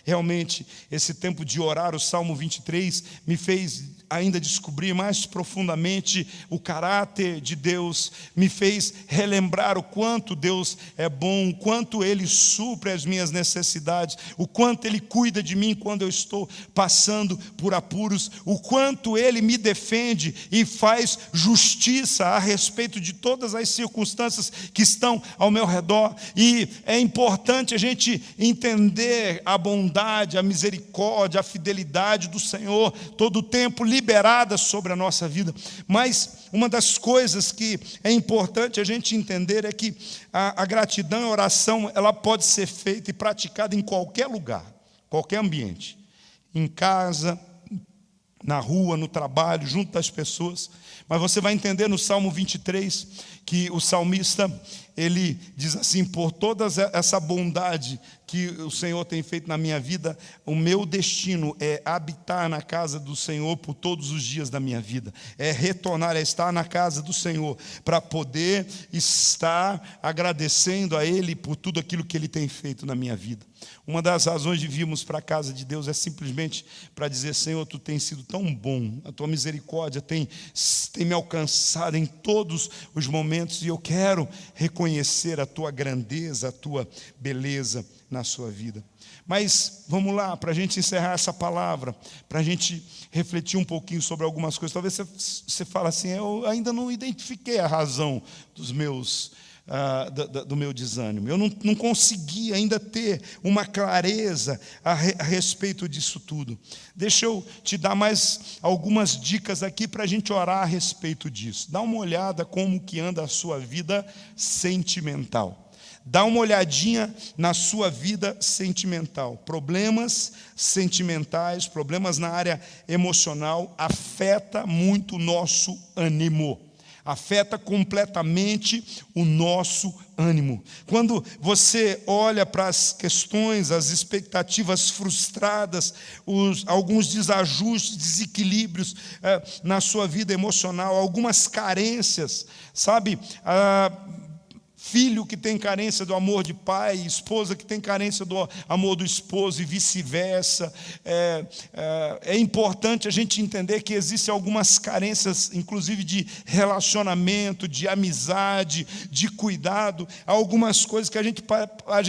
realmente, esse tempo de orar, o Salmo 23, me fez ainda descobrir mais profundamente o caráter de Deus, me fez relembrar o quanto Deus é bom, o quanto Ele supre as minhas necessidades, o quanto Ele cuida de mim quando eu estou passando por apuros, o quanto Ele me defende e faz justiça a respeito de todas as circunstâncias que estão ao meu redor. E é importante a gente entender a bondade, a misericórdia, a fidelidade do Senhor todo o tempo liberada sobre a nossa vida. Mas uma das coisas que é importante a gente entender é que a gratidão e a oração, ela pode ser feita e praticada em qualquer lugar, qualquer ambiente, em casa, na rua, no trabalho, junto das pessoas. Mas você vai entender no Salmo 23 que o salmista, ele diz assim: por toda essa bondade que o Senhor tem feito na minha vida, o meu destino é habitar na casa do Senhor por todos os dias da minha vida, é retornar, é estar na casa do Senhor, para poder estar agradecendo a Ele por tudo aquilo que Ele tem feito na minha vida. Uma das razões de virmos para a casa de Deus é simplesmente para dizer: Senhor, Tu tens sido tão bom, a Tua misericórdia tem me alcançado em todos os momentos, e eu quero reconhecer a Tua grandeza, a Tua beleza na sua vida. Mas vamos lá, para a gente encerrar essa palavra, para a gente refletir um pouquinho sobre algumas coisas. Talvez você fale assim: eu ainda não identifiquei a razão do meu desânimo, eu não consegui ainda ter uma clareza a respeito disso tudo. Deixa eu te dar mais algumas dicas aqui para a gente orar a respeito disso. Dá uma olhada como que anda a sua vida sentimental. Dá uma olhadinha na sua vida sentimental. Problemas sentimentais, problemas na área emocional, afeta muito o nosso ânimo. Afeta completamente o nosso ânimo. Quando você olha para as questões, as expectativas frustradas, alguns desajustes, desequilíbrios na sua vida emocional, algumas carências, sabe? Filho que tem carência do amor de pai, esposa que tem carência do amor do esposo e vice-versa. É importante a gente entender que existem algumas carências, inclusive de relacionamento, de amizade, de cuidado. Há algumas coisas que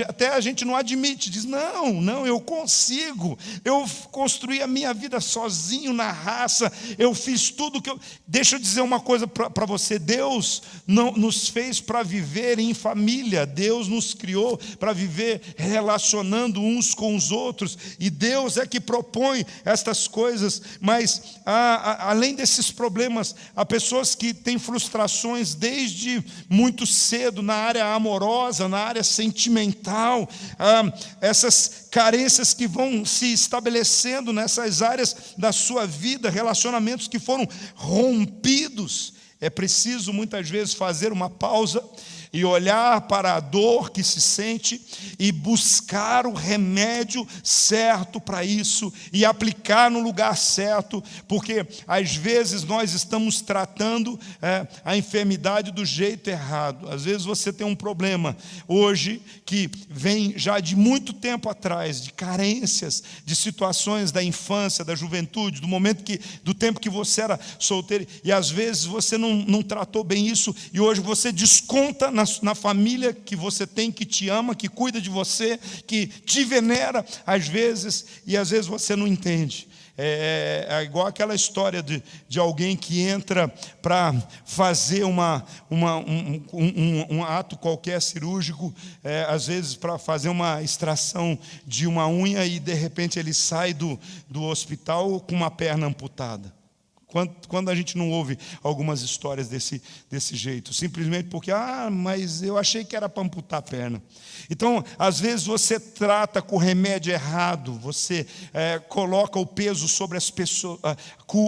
até a gente não admite, diz: não, eu consigo, eu construí a minha vida sozinho na raça, eu fiz tudo que eu... Deixa eu dizer uma coisa para você: Deus não nos fez para viver em família, Deus nos criou para viver relacionando uns com os outros, e Deus é que propõe estas coisas. Mas além desses problemas, há pessoas que têm frustrações desde muito cedo na área amorosa, na área sentimental, essas carências que vão se estabelecendo nessas áreas da sua vida, relacionamentos que foram rompidos. É preciso muitas vezes fazer uma pausa e olhar para a dor que se sente e buscar o remédio certo para isso e aplicar no lugar certo, porque às vezes nós estamos tratando a enfermidade do jeito errado. Às vezes você tem um problema hoje que vem já de muito tempo atrás, de carências, de situações da infância, da juventude, do tempo que você era solteiro, e às vezes você não tratou bem isso, e hoje você desconta na família que você tem, que te ama, que cuida de você, que te venera às vezes, e às vezes você não entende. É igual aquela história de alguém que entra para fazer um ato qualquer cirúrgico, às vezes para fazer uma extração de uma unha, e de repente ele sai do hospital com uma perna amputada. Quando a gente não ouve algumas histórias desse jeito, simplesmente porque, mas eu achei que era para amputar a perna. Então, às vezes você trata com o remédio errado, você coloca o peso sobre as pessoas,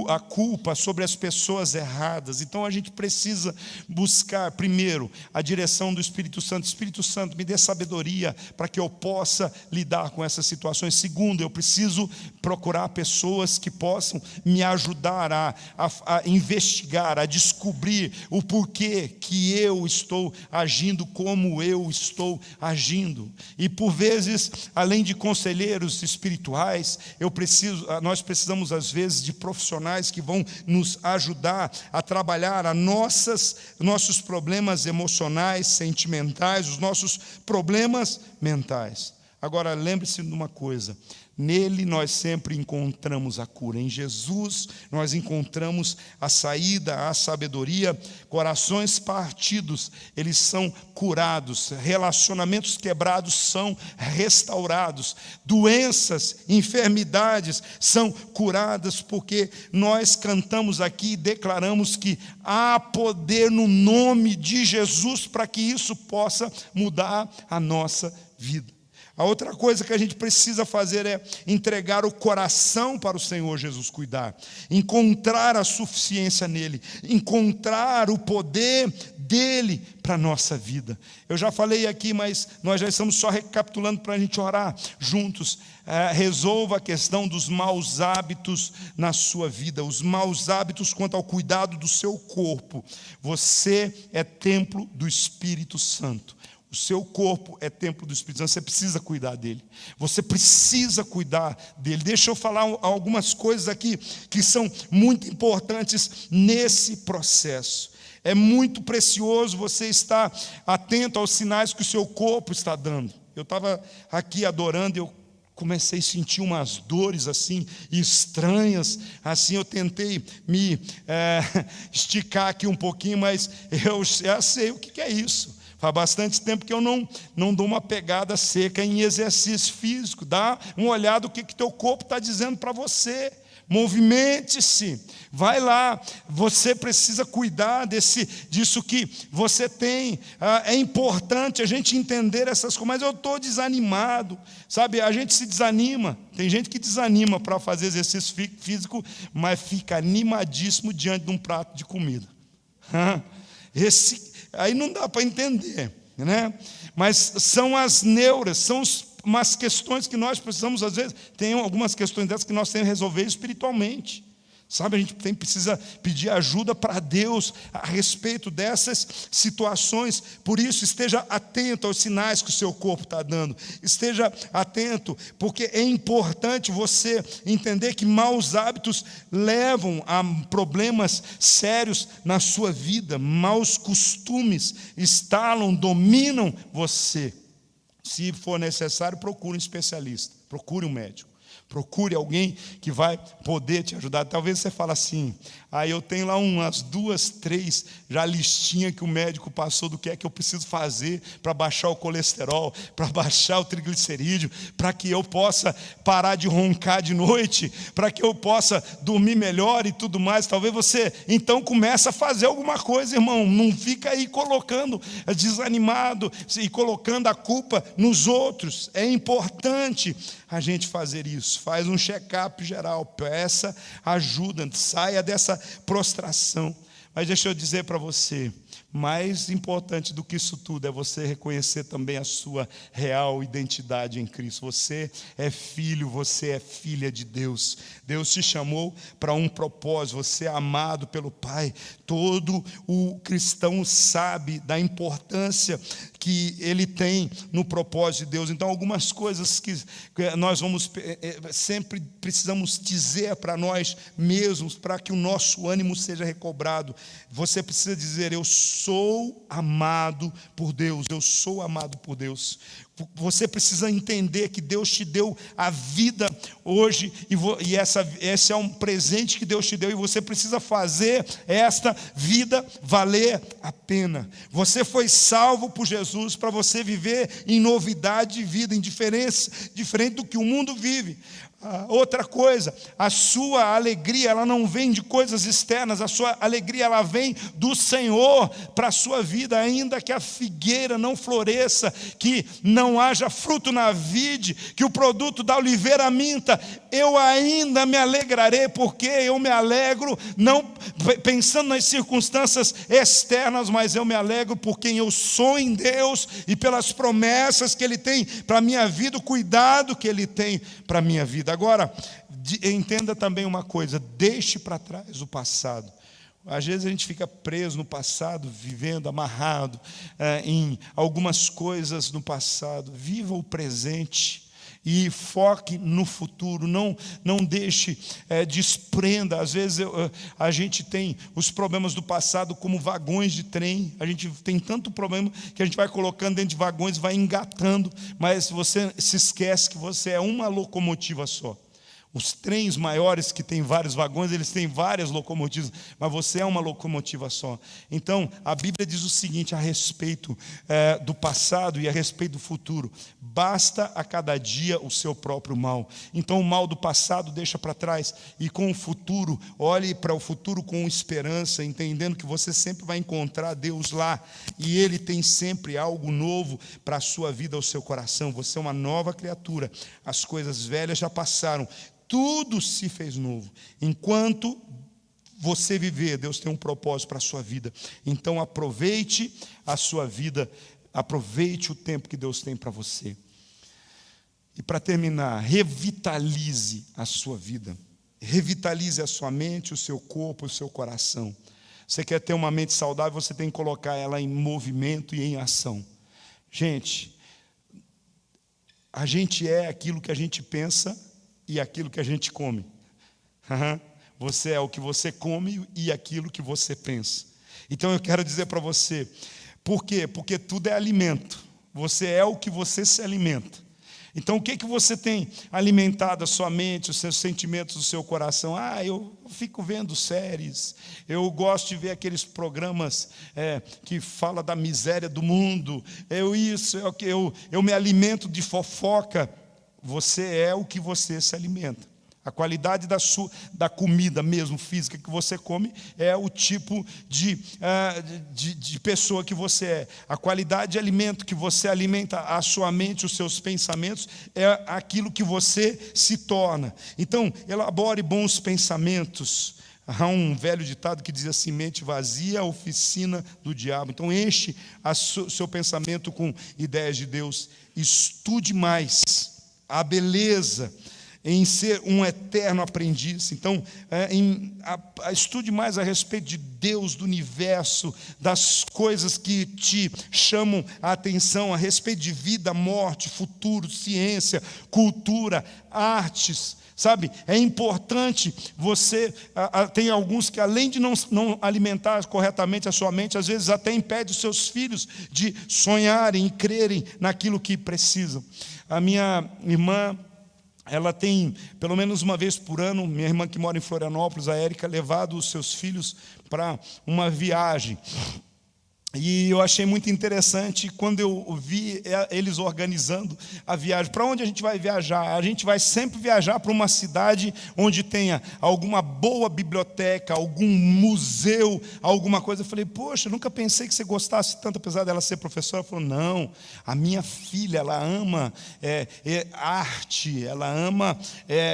a culpa sobre as pessoas erradas. Então a gente precisa buscar, primeiro, a direção do Espírito Santo. Espírito Santo, me dê sabedoria para que eu possa lidar com essas situações. Segundo, eu preciso procurar pessoas que possam me ajudar a a investigar, a descobrir o porquê que eu estou agindo como eu estou agindo. E por vezes, além de conselheiros espirituais, nós precisamos às vezes de profissionais que vão nos ajudar a trabalhar nossos problemas emocionais, sentimentais, os nossos problemas mentais. Agora, lembre-se de uma coisa: nele nós sempre encontramos a cura. Em Jesus nós encontramos a saída, a sabedoria. Corações partidos, eles são curados. Relacionamentos quebrados são restaurados. Doenças, enfermidades são curadas, porque nós cantamos aqui e declaramos que há poder no nome de Jesus para que isso possa mudar a nossa vida. A outra coisa que a gente precisa fazer é entregar o coração para o Senhor Jesus cuidar, encontrar a suficiência nele, encontrar o poder dele para a nossa vida. Eu já falei aqui, mas nós já estamos só recapitulando para a gente orar juntos. Resolva a questão dos maus hábitos na sua vida, os maus hábitos quanto ao cuidado do seu corpo. Você é templo do Espírito Santo. O seu corpo é templo do Espírito Santo, você precisa cuidar dele. Você precisa cuidar dele. Deixa eu falar algumas coisas aqui que são muito importantes nesse processo. É muito precioso você estar atento aos sinais que o seu corpo está dando. Eu estava aqui adorando e eu comecei a sentir umas dores assim, estranhas, assim eu tentei me esticar aqui um pouquinho, mas eu já sei o que é isso. Faz bastante tempo que eu não dou uma pegada seca em exercício físico. Dá uma olhada o que teu corpo está dizendo para você. Movimente-se, vai lá. Você precisa cuidar disso que você tem. É importante a gente entender essas coisas. Mas eu estou desanimado, sabe? A gente se desanima. Tem gente que desanima para fazer exercício físico, mas fica animadíssimo diante de um prato de comida. Aí não dá para entender, né? Mas são as neuras, são umas questões que nós precisamos, às vezes, tem algumas questões dessas que nós temos que resolver espiritualmente. Sabe, a gente precisa pedir ajuda para Deus a respeito dessas situações. Por isso, esteja atento aos sinais que o seu corpo está dando. Esteja atento, porque é importante você entender que maus hábitos levam a problemas sérios na sua vida. Maus costumes instalam, dominam você. Se for necessário, procure um especialista, procure um médico. Procure alguém que vai poder te ajudar. Talvez você fale assim: eu tenho lá umas 2, 3 já listinha que o médico passou do que é que eu preciso fazer para baixar o colesterol, para baixar o triglicerídeo, para que eu possa parar de roncar de noite, para que eu possa dormir melhor e tudo mais. Talvez você então comece a fazer alguma coisa, irmão. Não fica aí colocando desanimado e colocando a culpa nos outros. É importante a gente fazer isso. Faz um check-up geral, peça ajuda, saia dessa prostração. Mas deixa eu dizer para você, mais importante do que isso tudo é você reconhecer também a sua real identidade em Cristo. Você é filho, você é filha de Deus. Deus te chamou para um propósito, você é amado pelo Pai. Todo o cristão sabe da importância que ele tem no propósito de Deus. Então, algumas coisas que nós sempre precisamos dizer para nós mesmos, para que o nosso ânimo seja recobrado. Você precisa dizer: eu sou amado por Deus, eu sou amado por Deus. Você precisa entender que Deus te deu a vida hoje, e esse é um presente que Deus te deu, e você precisa fazer esta vida valer a pena. Você foi salvo por Jesus para você viver em novidade de vida, em diferente do que o mundo vive. Outra coisa, a sua alegria, ela não vem de coisas externas, a sua alegria, ela vem do Senhor para a sua vida. Ainda que a figueira não floresça, que não haja fruto na vide, que o produto da oliveira minta, eu ainda me alegrarei, porque eu me alegro, não pensando nas circunstâncias externas, mas eu me alegro por quem eu sou em Deus e pelas promessas que Ele tem para a minha vida, o cuidado que Ele tem para a minha vida. Agora, Entenda também uma coisa: deixe para trás o passado. Às vezes a gente fica preso no passado, vivendo amarrado em algumas coisas no passado. Viva o presente e foque no futuro. Não deixe, desprenda. Às vezes a gente tem os problemas do passado como vagões de trem. A gente tem tanto problema que a gente vai colocando dentro de vagões, vai engatando, mas você se esquece que você é uma locomotiva só. Os trens maiores que têm vários vagões, eles têm várias locomotivas, mas você é uma locomotiva só. Então, a Bíblia diz o seguinte a respeito do passado e a respeito do futuro: basta a cada dia o seu próprio mal. Então, o mal do passado deixa para trás, e com o futuro, olhe para o futuro com esperança, entendendo que você sempre vai encontrar Deus lá, e Ele tem sempre algo novo para a sua vida, ao seu coração. Você é uma nova criatura, as coisas velhas já passaram, tudo se fez novo. Enquanto você viver, Deus tem um propósito para a sua vida. Então aproveite a sua vida, aproveite o tempo que Deus tem para você. E para terminar, revitalize a sua vida. Revitalize a sua mente, o seu corpo, o seu coração. Você quer ter uma mente saudável, você tem que colocar ela em movimento e em ação. Gente, a gente é aquilo que a gente pensa e aquilo que a gente come. Você é o que você come e aquilo que você pensa. Então eu quero dizer para você, por quê? Porque tudo é alimento. Você é o que você se alimenta. Então o que você tem alimentado a sua mente, os seus sentimentos, o seu coração? Eu fico vendo séries, eu gosto de ver aqueles programas que falam da miséria do mundo, eu me alimento de fofoca. Você é o que você se alimenta. A qualidade da comida mesmo, física, que você come, é o tipo de pessoa que você é. A qualidade de alimento que você alimenta a sua mente, os seus pensamentos, é aquilo que você se torna. Então, elabore bons pensamentos. Há um velho ditado que diz assim: mente vazia, oficina do diabo. Então enche o seu pensamento com ideias de Deus. Estude mais a beleza em ser um eterno aprendiz. Então, estude mais a respeito de Deus, do universo, das coisas que te chamam a atenção, a respeito de vida, morte, futuro, ciência, cultura, artes. Sabe, é importante você, tem alguns que além de não alimentar corretamente a sua mente, às vezes até impede os seus filhos de sonharem e crerem naquilo que precisam. A minha irmã, ela tem, pelo menos uma vez por ano, minha irmã que mora em Florianópolis, a Érica, levado os seus filhos para uma viagem. E eu achei muito interessante quando eu vi eles organizando a viagem. Para onde a gente vai viajar? A gente vai sempre viajar para uma cidade onde tenha alguma boa biblioteca, algum museu, alguma coisa. Eu falei, poxa, eu nunca pensei que você gostasse tanto, apesar dela ser professora. Ela falou, não, a minha filha, ela ama arte, ela ama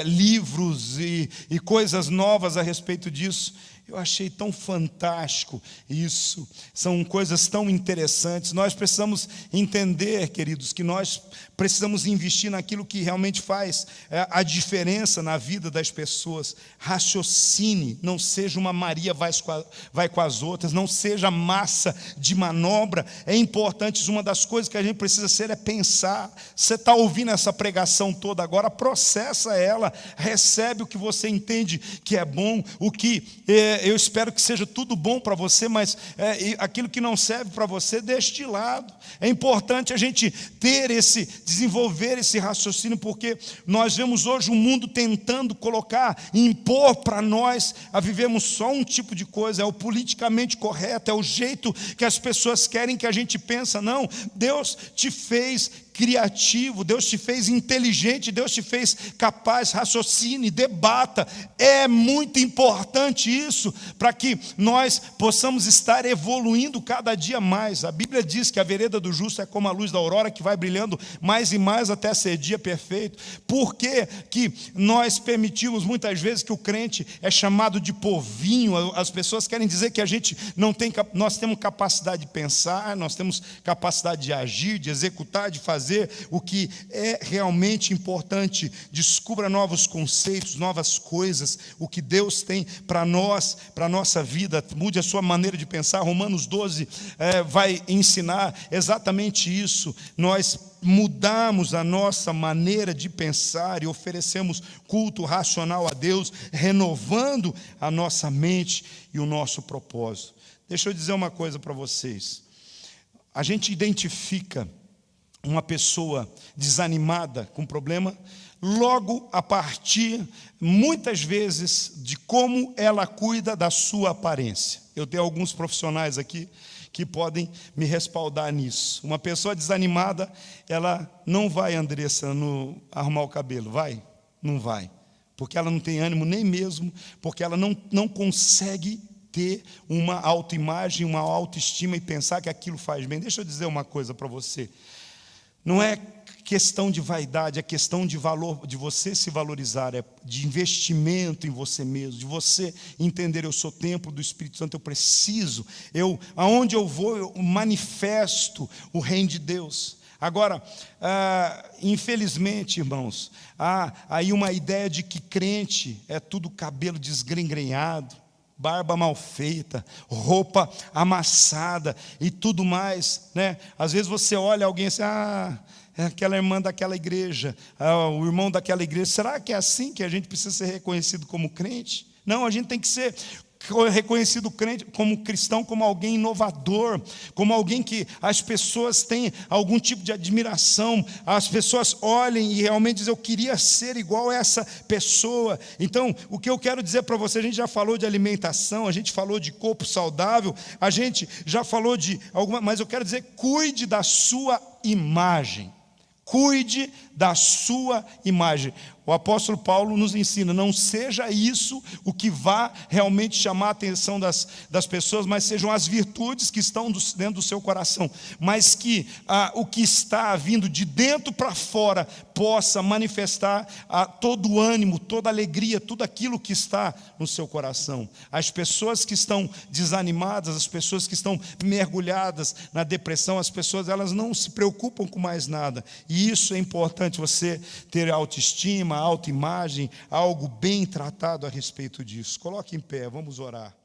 livros e coisas novas a respeito disso. Eu achei tão fantástico isso, são coisas tão interessantes. Nós precisamos entender, queridos, que nós precisamos investir naquilo que realmente faz a diferença na vida das pessoas. Raciocine, não seja uma Maria vai com as outras, não seja massa de manobra. É importante, uma das coisas que a gente precisa ser é pensar. Você está ouvindo essa pregação toda agora, processa ela, recebe o que você entende que é bom, o que eu espero que seja tudo bom para você, mas aquilo que não serve para você, deixe de lado. É importante a gente desenvolver esse raciocínio, porque nós vemos hoje o mundo tentando impor para nós a vivermos só um tipo de coisa, é o politicamente correto, é o jeito que as pessoas querem que a gente pense. Não, Deus te fez criativo, Deus te fez inteligente, Deus te fez capaz, raciocine, debata. É muito importante isso, para que nós possamos estar evoluindo cada dia mais. A Bíblia diz que a vereda do justo é como a luz da aurora, que vai brilhando mais e mais até ser dia perfeito. Por que nós permitimos muitas vezes que o crente é chamado de povinho? As pessoas querem dizer que nós temos capacidade de pensar, nós temos capacidade de agir, de executar, de fazer fazer o que é realmente importante. Descubra novos conceitos, novas coisas, o que Deus tem para nós, para a nossa vida. Mude a sua maneira de pensar. Romanos 12 vai ensinar exatamente isso. Nós mudamos a nossa maneira de pensar e oferecemos culto racional a Deus, renovando a nossa mente e o nosso propósito. Deixa eu dizer uma coisa para vocês. A gente identifica uma pessoa desanimada com problema logo a partir, muitas vezes, de como ela cuida da sua aparência. Eu tenho alguns profissionais aqui que podem me respaldar nisso. Uma pessoa desanimada, ela não vai, Andressa, arrumar o cabelo, vai? Não vai, porque ela não tem ânimo nem mesmo, porque ela não consegue ter uma autoimagem, uma autoestima e pensar que aquilo faz bem. Deixa eu dizer uma coisa para você. Não é questão de vaidade, é questão de valor, de você se valorizar, é de investimento em você mesmo, de você entender, eu sou templo do Espírito Santo, eu preciso, aonde eu vou, eu manifesto o reino de Deus. Agora, infelizmente, irmãos, há aí uma ideia de que crente é tudo cabelo desgrenhado, barba mal feita, roupa amassada e tudo mais, né? Às vezes você olha alguém assim, é aquela irmã daquela igreja, o irmão daquela igreja. Será que é assim que a gente precisa ser reconhecido como crente? Não, a gente tem que ser reconhecido crente, como cristão, como alguém inovador, como alguém que as pessoas têm algum tipo de admiração, as pessoas olhem e realmente dizem, eu queria ser igual a essa pessoa. Então, o que eu quero dizer para você, a gente já falou de alimentação, a gente falou de corpo saudável, a gente já falou de alguma, mas eu quero dizer, cuide da sua imagem. Cuide da sua imagem. O apóstolo Paulo nos ensina, não seja isso o que vá realmente chamar a atenção das pessoas, mas sejam as virtudes que estão dentro do seu coração, mas que o que está vindo de dentro para fora possa manifestar todo o ânimo, toda a alegria, tudo aquilo que está no seu coração. As pessoas que estão desanimadas, as pessoas que estão mergulhadas na depressão, as pessoas elas não se preocupam com mais nada, e isso é importante, você ter autoestima, autoimagem, algo bem tratado a respeito disso. Coloque em pé, vamos orar.